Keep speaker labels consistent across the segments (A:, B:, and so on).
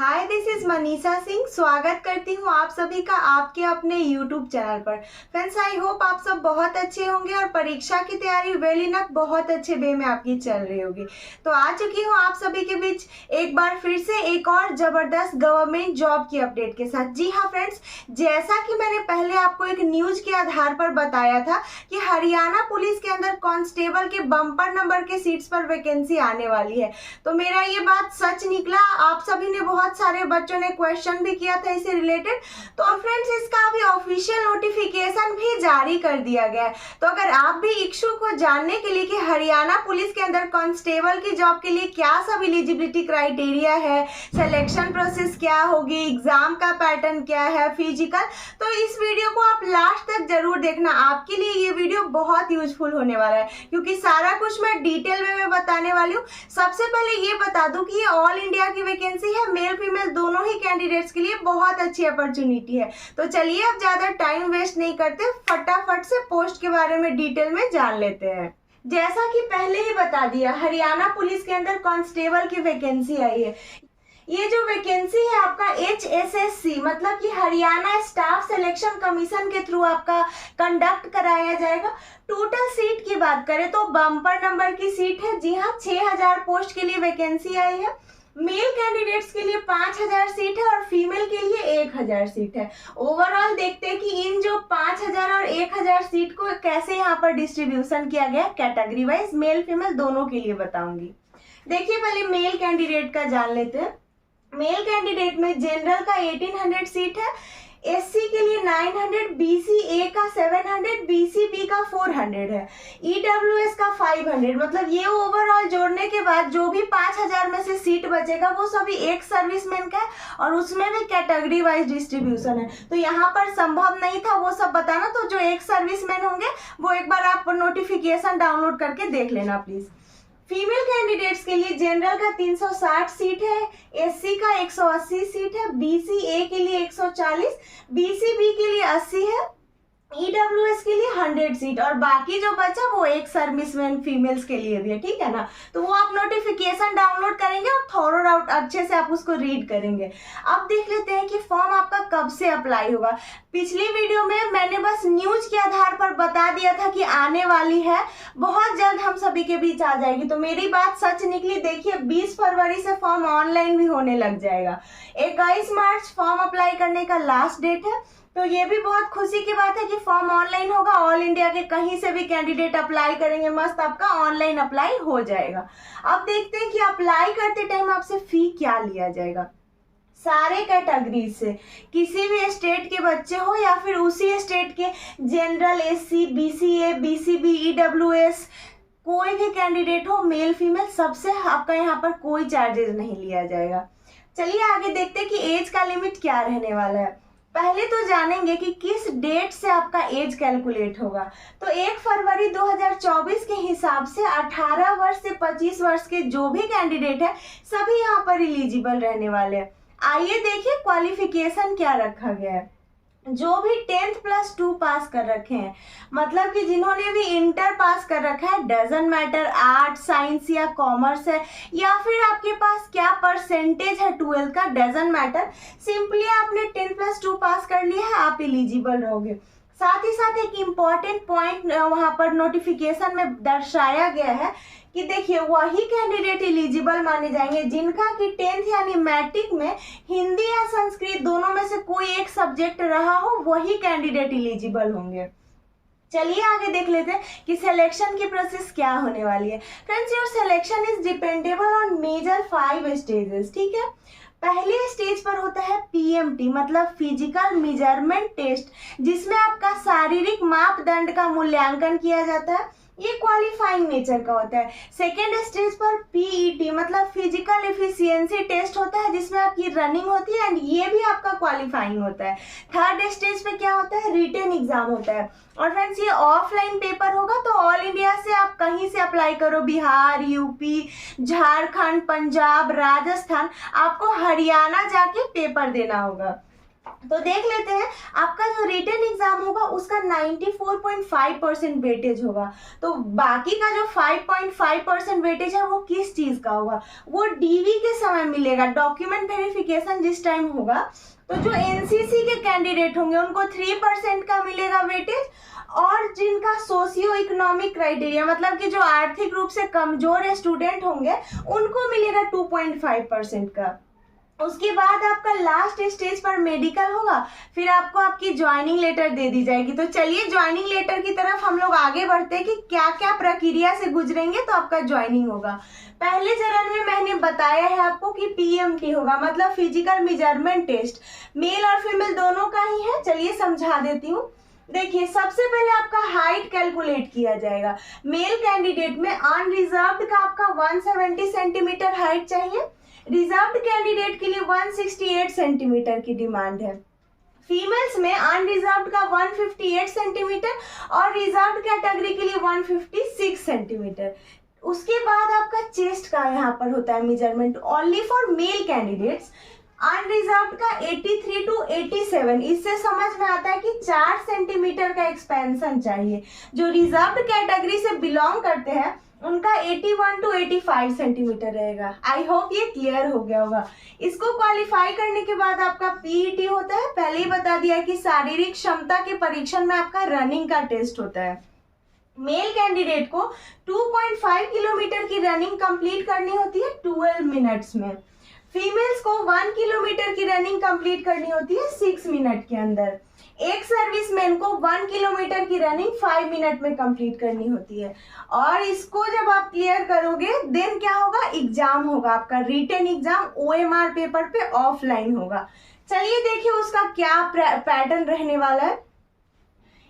A: Hi, this is Manisha Singh. स्वागत करती हूँ आप सभी का आपके अपने यूट्यूब चैनल पर। फ्रेंड्स, आई होप आप सब बहुत अच्छे होंगे और परीक्षा की तैयारी वेल इनफ बहुत अच्छे वे में आपकी चल रही होगी। तो आ चुकी हूँ आप सभी के बीच एक बार फिर से एक और जबरदस्त गवर्नमेंट जॉब की अपडेट के साथ। जी हाँ फ्रेंड्स, जैसा कि मैंने पहले आपको एक न्यूज के आधार पर बताया था कि हरियाणा पुलिस के अंदर कांस्टेबल के बम्पर नंबर के सीट्स पर वैकेंसी आने वाली है, तो मेरा ये बात सच निकला। आप सभी ने बहुत सारे बच्चों ने क्वेश्चन भी किया था इससे रिलेटेड। तो फ्रेंड्स, इसका अभी ऑफिशियल नोटिफिकेशन भी जारी कर दिया गया है। तो अगर आप भी इच्छुक हो जानने के लिए कि हरियाणा पुलिस के अंदर कांस्टेबल की जॉब के लिए क्या सब एलिजिबिलिटी क्राइटेरिया है, सिलेक्शन प्रोसेस क्या होगी, एग्जाम का पैटर्न क्या है, फिजिकल, तो इस वीडियो को आप लास्ट तक जरूर देखना। आपके लिए ये वीडियो बहुत यूजफुल होने वाला है क्योंकि सारा कुछ मैं डिटेल में बताने वाली हूँ। सबसे पहले ये बता दूं कि ये ऑल इंडिया की वैकेंसी है, मेल फीमेल दोनों ही कैंडिडेट्स के लिए बहुत अच्छी अपॉर्चुनिटी है। तो चलिए अब ज्यादा टाइम वेस्ट नहीं करते, फटाफट से पोस्ट के बारे में डिटेल में जान लेते हैं। जैसा कि पहले ही बता दिया, हरियाणा पुलिस के अंदर कांस्टेबल की वैकेंसी आई है। ये जो वैकेंसी है आपका HSSC मतलब कि हरियाणा स्टाफ सिलेक्शन कमीशन के थ्रू आपका कंडक्ट कराया जाएगा। टोटल सीट की बात करें तो बम्पर नंबर की सीट है। जी हाँ, 6000 पोस्ट के लिए वैकेंसी आई है। मेल कैंडिडेट्स के लिए 5000 सीट है और फीमेल के लिए 1000 सीट है। ओवरऑल देखते हैं कि इन जो 5000 और 1000 सीट को कैसे यहाँ पर डिस्ट्रीब्यूशन किया गया कैटेगरी वाइज, मेल फीमेल दोनों के लिए बताऊंगी। देखिए, पहले मेल कैंडिडेट का जान लेते हैं। मेल कैंडिडेट में जनरल का 1800 सीट है, SC के लिए 900, BCA का 700, BCB का 400 है, EWS का 500। मतलब ये ओवरऑल जोड़ने के बाद जो भी 5000 में से सीट बचेगा वो सभी एक सर्विसमैन का है और उसमें भी कैटेगरी वाइज डिस्ट्रीब्यूशन है। तो यहाँ पर संभव नहीं था वो सब बताना, तो जो एक सर्विसमैन होंगे वो एक बार आप नोटिफिकेशन डाउनलोड करके देख लेना प्लीज। फीमेल कैंडिडेट्स के लिए जनरल का 360 सीट है, SC का 180 सीट है, BCA के लिए 140, BCB के लिए 80 है, EWS के लिए 100 सीट और बाकी जो बचा वो एक सर्विसमैन फीमेल्स के लिए भी है। ठीक है ना, तो वो आप नोटिफिकेशन डाउनलोड करेंगे और थॉरो आउट अच्छे से आप उसको रीड करेंगे। अब देख लेते हैं कि फॉर्म आपका कब से अप्लाई होगा। पिछली वीडियो में मैंने बस न्यूज के आधार पर बता दिया था कि आने वाली है, बहुत जल्द हम सभी के बीच आ जाएगी। तो मेरी बात सच निकली। देखिए, 20 फरवरी से फॉर्म ऑनलाइन भी होने लग जाएगा। 21 मार्च फॉर्म अप्लाई करने का लास्ट डेट है। तो ये भी बहुत खुशी की बात है कि फॉर्म ऑनलाइन होगा। ऑल इंडिया के कहीं से भी कैंडिडेट अप्लाई करेंगे, मस्त आपका ऑनलाइन अप्लाई हो जाएगा। अब देखते हैं कि अप्लाई करते टाइम आपसे फी क्या लिया जाएगा। सारे कैटेगरी से किसी भी स्टेट के बच्चे हो या फिर उसी स्टेट के general, SC, BCA, BCB, EWS, कोई भी कैंडिडेट हो, मेल फीमेल, सबसे आपका यहाँ पर कोई चार्जेस नहीं लिया जाएगा। चलिए आगे देखते हैं कि एज का लिमिट क्या रहने वाला है। पहले तो जानेंगे कि किस डेट से आपका एज कैलकुलेट होगा। तो 1 फरवरी 2024 के हिसाब से 18 वर्ष से 25 वर्ष के जो भी कैंडिडेट है सभी यहाँ पर एलिजिबल रहने वाले हैं। आइए देखिए क्वालिफिकेशन क्या रखा गया है। जो भी 10+2 पास कर रखे हैं, मतलब कि जिन्होंने भी इंटर पास कर रखा है, डजंट मैटर आर्ट, साइंस या कॉमर्स है या फिर आपके पास क्या परसेंटेज है 12 का, डजंट मैटर, सिंपली आपने 10+2 पास कर लिया है, आप एलिजिबल रहोगे। साथ ही साथ एक इम्पॉर्टेंट पॉइंट वहां पर नोटिफिकेशन में दर्शाया गया है कि देखिए, वही कैंडिडेट एलिजिबल माने जाएंगे जिनका कि 10th यानी मैट्रिक में हिंदी या संस्कृत दोनों में से कोई एक सब्जेक्ट रहा हो, वही कैंडिडेट एलिजिबल होंगे। चलिए आगे देख लेते हैं कि सिलेक्शन की प्रोसेस क्या होने वाली है। Friends, your selection is dependable on major 5 stages. ठीक है, पहले स्टेज पर होता है PMT मतलब फिजिकल मेजरमेंट टेस्ट, जिसमें आपका शारीरिक मापदंड का मूल्यांकन किया जाता है। ये क्वालिफाइंग नेचर का होता है। सेकेंड स्टेज पर PET मतलब फिजिकल एफिशिएंसी टेस्ट होता है, जिसमें आपकी रनिंग होती है एंड ये भी आपका क्वालिफाइंग होता है। थर्ड स्टेज पे क्या होता है, रिटन एग्जाम होता है। और फ्रेंड्स, ये ऑफलाइन पेपर होगा, तो ऑल इंडिया से आप कहीं से अप्लाई करो, बिहार, UP, झारखंड, पंजाब, राजस्थान, आपको हरियाणा जाके पेपर देना होगा। तो देख लेते हैं, आपका जो रिटन एग्जाम होगा उसका 94.5% वेटेज होगा। तो बाकी का जो 5.5% वेटेज है वो किस चीज का होगा, वो डीवी के समय मिलेगा, डॉक्यूमेंट वेरिफिकेशन जिस टाइम होगा। तो जो एनसीसी के कैंडिडेट होंगे उनको 3% का मिलेगा वेटेज, और जिनका सोशियो इकोनॉमिक क्राइटेरिया मतलब कि जो आर्थिक रूप से कमजोर स्टूडेंट होंगे उनको मिलेगा 2.5% का। उसके बाद आपका लास्ट स्टेज पर मेडिकल होगा, फिर आपको आपकी ज्वाइनिंग लेटर दे दी जाएगी। तो चलिए ज्वाइनिंग लेटर की तरफ हम लोग आगे बढ़ते हैं कि क्या क्या प्रक्रिया से गुजरेंगे तो आपका ज्वाइनिंग होगा। पहले चरण में मैंने बताया है आपको कि पीएमटी होगा, मतलब फिजिकल मेजरमेंट टेस्ट, मेल और फीमेल दोनों का ही है। चलिए समझा देती हूँ। देखिए, सबसे पहले आपका हाइट कैलकुलेट किया जाएगा। मेल कैंडिडेट में अनरिजर्व्ड का आपका 170 सेंटीमीटर हाइट चाहिए, रिजर्व्ड कैंडिडेट के लिए 168 सेंटीमीटर की डिमांड है। फीमेल्स में अनरिजर्व्ड का 158 सेंटीमीटर और रिजर्व्ड कैटेगरी के लिए 156 सेंटीमीटर। उसके बाद आपका चेस्ट का यहाँ पर होता है measurement only for male candidates. Unreserved का 83 to 87, इससे समझ में आता है कि 4 सेंटीमीटर का एक्सपेंशन चाहिए। जो रिजर्व्ड कैटेगरी से बिलोंग करते हैं उनका 81 to 85 सेंटीमीटर रहेगा। आई होप ये क्लियर हो गया होगा। इसको क्वालिफाई करने के बाद आपका पीईटी होता है। पहले ही बता दिया कि शारीरिक क्षमता के परीक्षण में आपका रनिंग का टेस्ट होता है। मेल कैंडिडेट को 2.5 किलोमीटर की रनिंग कंप्लीट करनी होती है 12 मिनट्स में। फीमेल्स को 1 किलोमीटर की रनिंग कंप्लीट करनी होती है 6 मिनट के अंदर। एक सर्विसमैन को 1 किलोमीटर की रनिंग 5 मिनट में कंप्लीट करनी होती है। और इसको जब आप क्लियर करोगे देन क्या होगा, एग्जाम होगा आपका, रिटन एग्जाम ओएमआर पेपर पे ऑफलाइन होगा। चलिए देखिए उसका क्या पैटर्न रहने वाला है।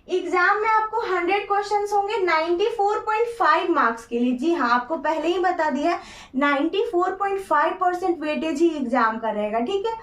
A: एग्जाम में आपको 100 क्वेश्चंस होंगे 94.5 मार्क्स के लिए। जी हाँ, आपको पहले ही बता दिया 94.5% वेटेज ही एग्जाम का रहेगा। ठीक है,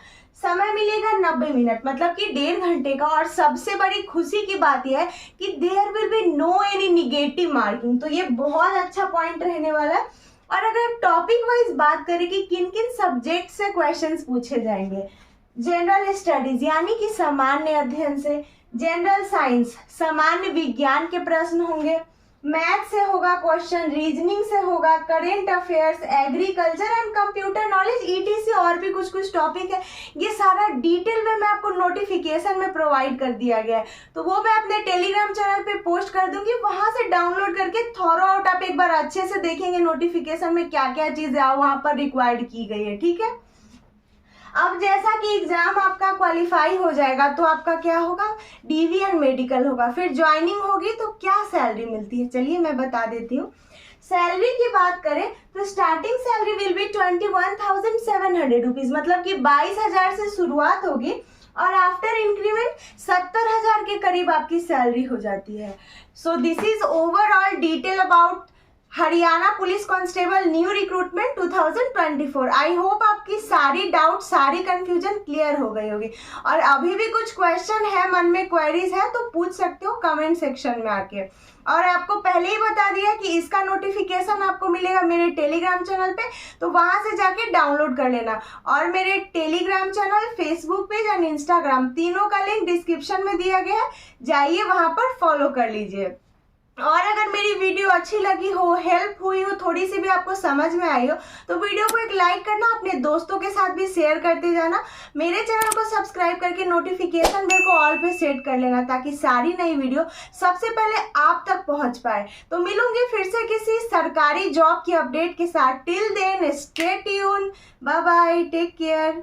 A: समय मिलेगा 90 मिनट, मतलब कि 1.5 घंटे का। और सबसे बड़ी खुशी की बात यह है कि there will be no any negative marking. तो ये बहुत अच्छा पॉइंट रहने वाला है। और अगर टॉपिक वाइज बात करें कि किन किन सब्जेक्ट से क्वेश्चंस पूछे जाएंगे, जनरल स्टडीज यानी कि सामान्य अध्ययन से, जनरल साइंस सामान्य विज्ञान के प्रश्न होंगे, मैथ से होगा क्वेश्चन, रीजनिंग से होगा, current affairs, agriculture and computer knowledge etc, और भी कुछ कुछ टॉपिक है। ये सारा डिटेल में मैं आपको नोटिफिकेशन में प्रोवाइड कर दिया गया है। तो वो मैं अपने टेलीग्राम चैनल पे पोस्ट कर दूंगी, वहां से डाउनलोड करके थॉरो आउट आप एक बार अच्छे से देखेंगे नोटिफिकेशन में क्या क्या चीजें वहां पर रिक्वायर्ड की गई है। ठीक है, अब जैसा कि एग्जाम आपका क्वालिफाई हो जाएगा तो आपका क्या होगा, डीवी एंड मेडिकल होगा, फिर ज्वाइनिंग होगी। तो क्या सैलरी मिलती है चलिए मैं बता देती हूँ। सैलरी की बात करें तो starting salary will be 21,700 rupees, मतलब कि 22,000 से शुरुआत होगी और आफ्टर इंक्रीमेंट 70,000 के करीब आपकी सैलरी हो जाती है। So this is overall detail about Haryana police constable new recruitment 2024। I hope आपकी सारी डाउट सारी कंफ्यूजन क्लियर हो गई होगी। और अभी भी कुछ क्वेश्चन है, मन में क्वेरीज है तो पूछ सकते हो कमेंट सेक्शन में आके। और आपको पहले ही बता दिया कि इसका नोटिफिकेशन आपको मिलेगा मेरे टेलीग्राम चैनल पे, तो वहां से जाके डाउनलोड कर लेना। और मेरे Telegram channel, Facebook page and Instagram तीनों का लिंक डिस्क्रिप्शन में दिया गया है, जाइए वहां पर फॉलो कर लीजिए। और अगर मेरी वीडियो अच्छी लगी हो, हेल्प हुई हो, थोड़ी सी भी आपको समझ में आई हो, तो वीडियो को एक लाइक करना, अपने दोस्तों के साथ भी शेयर करते जाना। मेरे चैनल को सब्सक्राइब करके नोटिफिकेशन बेल को ऑल पे सेट कर लेना ताकि सारी नई वीडियो सबसे पहले आप तक पहुंच पाए। तो मिलूंगी फिर से किसी सरकारी जॉब की अपडेट के साथ। Till then stay tune, bye bye, take care.